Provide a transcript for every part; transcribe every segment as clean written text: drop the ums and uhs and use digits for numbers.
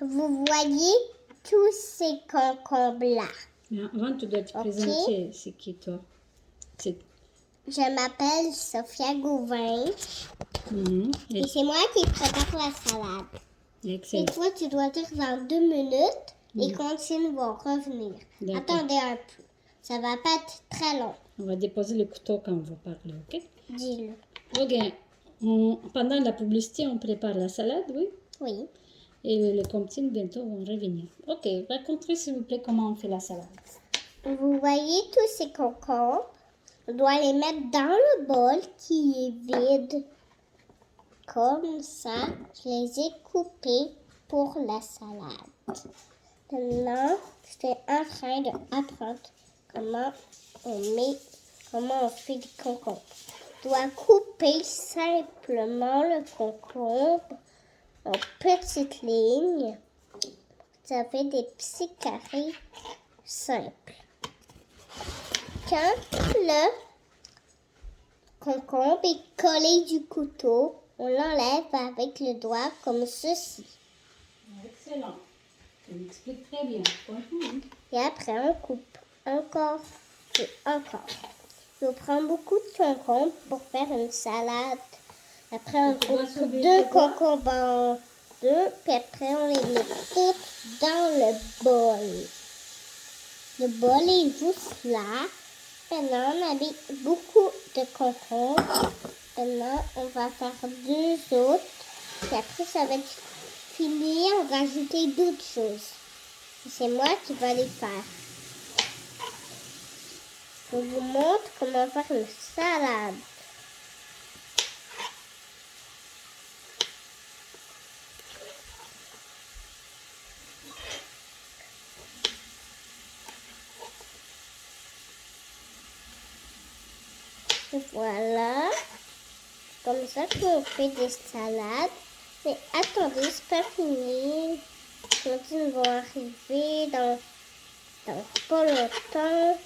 Vous voyez tous ces concombres-là. Avant, tu dois te présenter. C'est qui, toi? Je m'appelle Sophia Gauvin. Et c'est moi qui prépare la salade. Excellent. Et toi, tu dois dire dans 2 minutes, les consignes vont revenir. Attendez un peu. Ça va pas être très long. On va déposer le couteau quand on va parler, ok? Dis-le. Ok. Pendant la publicité, on prépare la salade, oui? Oui. Et les comptines bientôt vont revenir. Ok, racontez s'il vous plaît comment on fait la salade. Vous voyez tous ces concombres? On doit les mettre dans le bol qui est vide. Comme ça, je les ai coupés pour la salade. Maintenant, j'étais en train d'apprendre comment on fait des concombres. On doit couper simplement le concombre en petites lignes. Ça fait des petits carrés simples. Quand le concombre est collé du couteau, on l'enlève avec le doigt comme ceci. Excellent. Tu m'expliques très bien. Et après, on coupe encore et encore. On prend beaucoup de concombres pour faire une salade. Après, on coupe 2 concombres en 2, puis après, on les met toutes dans le bol. Le bol est juste là. Maintenant, on a mis beaucoup de concombres. Maintenant, on va faire 2 autres. Puis après, ça va être fini. On va rajouter d'autres choses. C'est moi qui vais les faire. Je vous montre comment faire une salade. Et voilà. Comme ça qu'on fait des salades. Mais attendez, c'est pas fini. Les comptines vont arriver dans pas longtemps.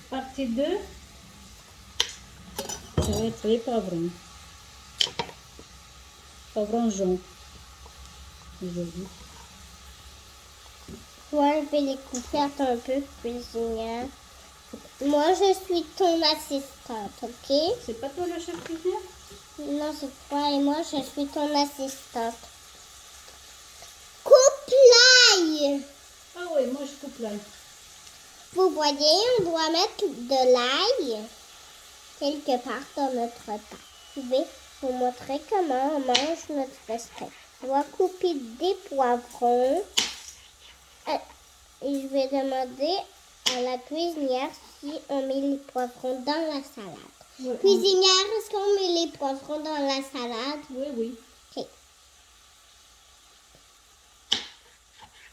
Partie 2, ça va être les poivrons. Poivrons jaunes. Aujourd'hui. Moi, je vais les couper un peu, cuisinière. Moi, je suis ton assistante, ok? C'est pas toi le chef cuisinier? Non, c'est toi et moi, je suis ton assistante. Coupe l'ail! Ah oui, moi je coupe l'ail. Vous voyez, on doit mettre de l'ail quelque part dans notre repas. Je vais vous montrer comment on mange notre steak. On doit couper des poivrons. Et je vais demander à la cuisinière si on met les poivrons dans la salade. Oui, cuisinière, est-ce qu'on met les poivrons dans la salade? Oui, oui. Ok.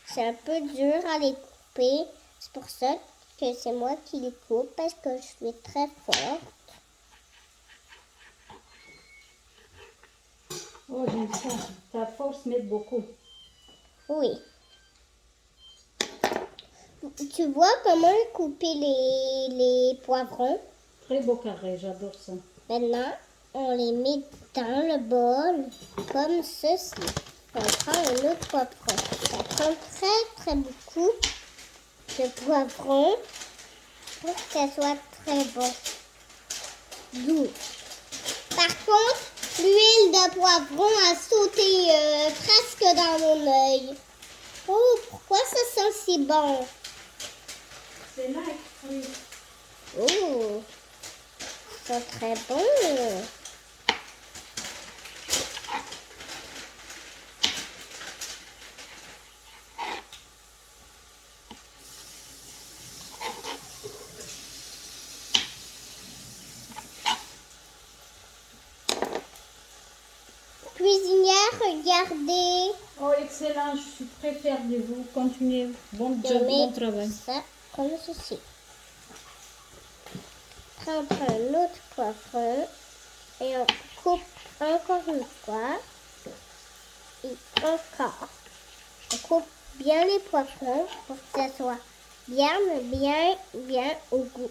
C'est un peu dur à les couper. C'est pour ça que c'est moi qui les coupe parce que je suis très forte. Oh, j'aime ça. Ta force m'aide beaucoup. Oui. Tu vois comment couper les poivrons? Très beau carré, j'adore ça. Maintenant, on les met dans le bol comme ceci. On prend un autre poivron. Ça prend très beaucoup de poivrons pour que ça soit très bon. Doux. Par contre, l'huile de poivron a sauté presque dans mon œil. Oh, pourquoi ça sent si bon? C'est là extrait. Oh, ça sent très bon. Cuisinière, regardez. Oh, excellent, je suis très fière de vous. Continuez. Bon job, bon travail. Ça comme ceci. Prends un autre poivron et on coupe encore une fois. Et encore. On coupe bien les poivrons pour que ça soit bien au goût.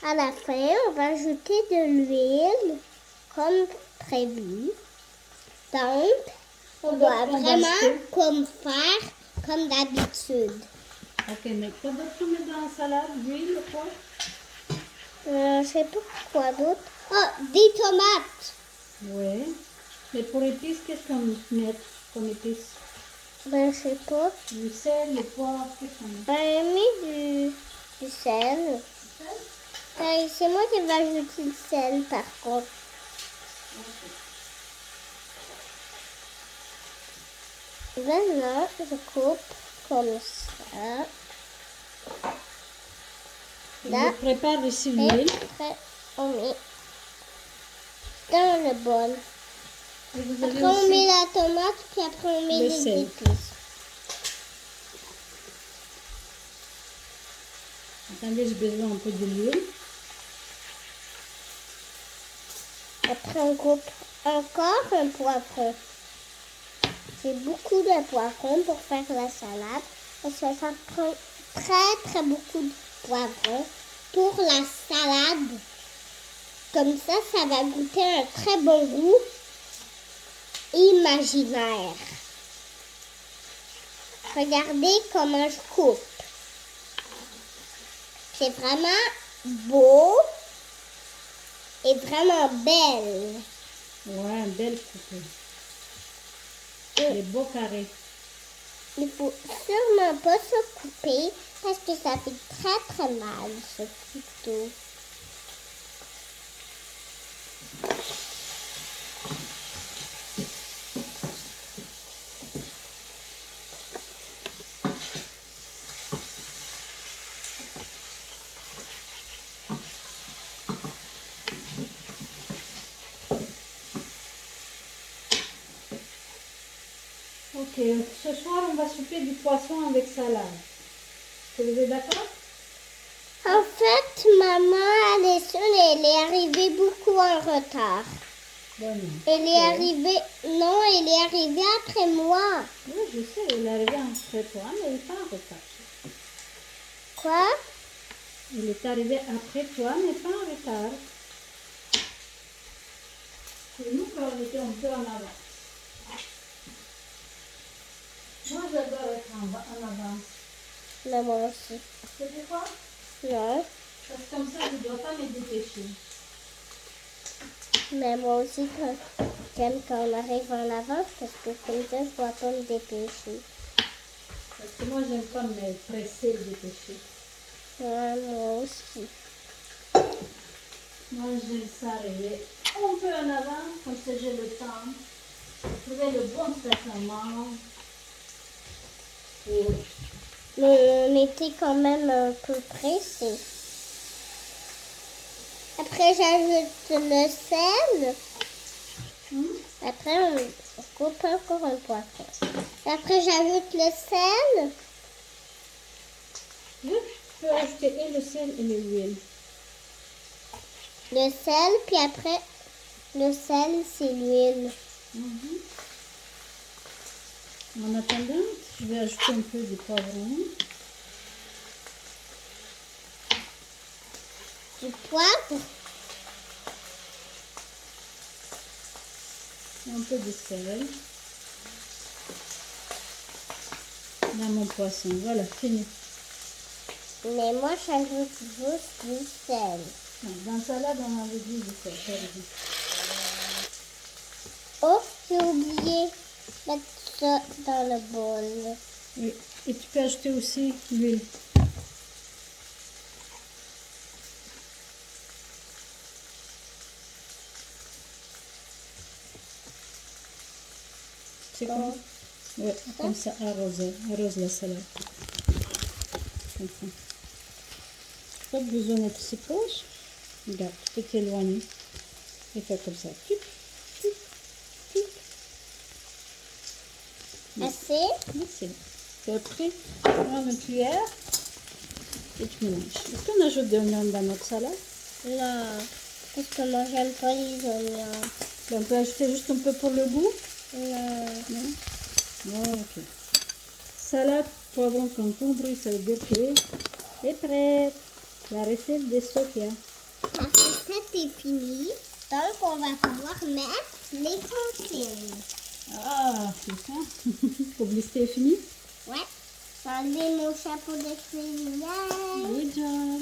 À la fin, on va ajouter de l'huile comme prévu. Donc, on doit vraiment faire comme d'habitude. Ok, mais quoi d'autre tu mets dans la salade? L'huile ou quoi? Je sais pas quoi d'autre. Oh, des tomates. Oui. Mais pour épices, qu'est-ce qu'on met comme épices? Ben, je sais pas. Du sel, le poivre, qu'est-ce qu'on met? Ben, j'ai mis du sel. Ben, c'est moi qui vais ajouter le sel, par contre. Maintenant, je coupe comme ça. Là, Je prépare ici et l'huile. après, on met dans le bol. Et vous avez Après, on met aussi la tomate, puis après, on met le les sel. épices. Attendez, j'ai besoin un peu de l'huile. Après, on coupe encore un poivron. J'ai beaucoup de poivrons pour faire la salade. Parce que ça prend très beaucoup de poivrons pour la salade. Comme ça va goûter un très bon goût imaginaire. Regardez comment je coupe. C'est vraiment beau et vraiment belle. Ouais, belle coupée. Des beaux carrés. Il faut sûrement pas se couper parce que ça fait très mal ce couteau. Ok, ce soir, on va souper du poisson avec salade. Vous êtes d'accord? En fait, maman, elle est arrivée beaucoup en retard. Bon, Elle est arrivée, non, elle est arrivée après moi. oui, je sais, il est arrivé après toi, mais il n'est pas en retard. Quoi? Il est arrivé après toi, mais pas en retard. C'est nous qu'on était un peu en avance. Moi, j'adore être en avance. Mais moi aussi. C'est pourquoi? Non, Parce que comme ça, je ne dois pas me dépêcher. mais moi aussi, j'aime quand on arrive en avance parce que comme ça, je ne dois pas me dépêcher. Parce que moi, j'aime pas me presser, dépêcher. Ouais, moi aussi. Moi, j'aime ça arriver un peu en avance, comme ça j'ai le temps de trouver le bon stationnement. Pour... Mais on était quand même un peu pressés. Après, j'ajoute le sel. Après, on coupe encore un poisson. Après, j'ajoute le sel. Oui, je peux ajouter et le sel et l'huile. Le sel, puis après, le sel, c'est l'huile. En attendant, je vais ajouter un peu de poivron. Du poivre. Un peu de sel. Dans mon poisson, voilà, fini. Mais moi, j'ajoute juste du sel. Dans la salade, on avait dit du sel. Pardon. Oh, j'ai oublié de mettre ça dans le bol. Oui, et tu peux ajouter aussi l'huile. C'est comme, ouais, comme ça, arrose la salade. Comme ça. Pas besoin d'être si proche. Regarde, tu peux t'éloigner et faire comme ça. Assez? Merci. Et après, prends une cuillère et tu mélanges. Est-ce qu'on ajoute des oignons dans notre salade? Non, parce que moi, j'aime pas les oignons. On peut ajouter juste un peu pour le goût. Non. Non. Ok. Salade, poivron, concombre, ça veut dire que c'est prêt. La recette de Sophia. La recette est finie. Donc, on va pouvoir mettre les consignes. Ah, c'est ça. Publicité est finie. Ouais. J'ai enlevé mon chapeau de cuisinière. Good job.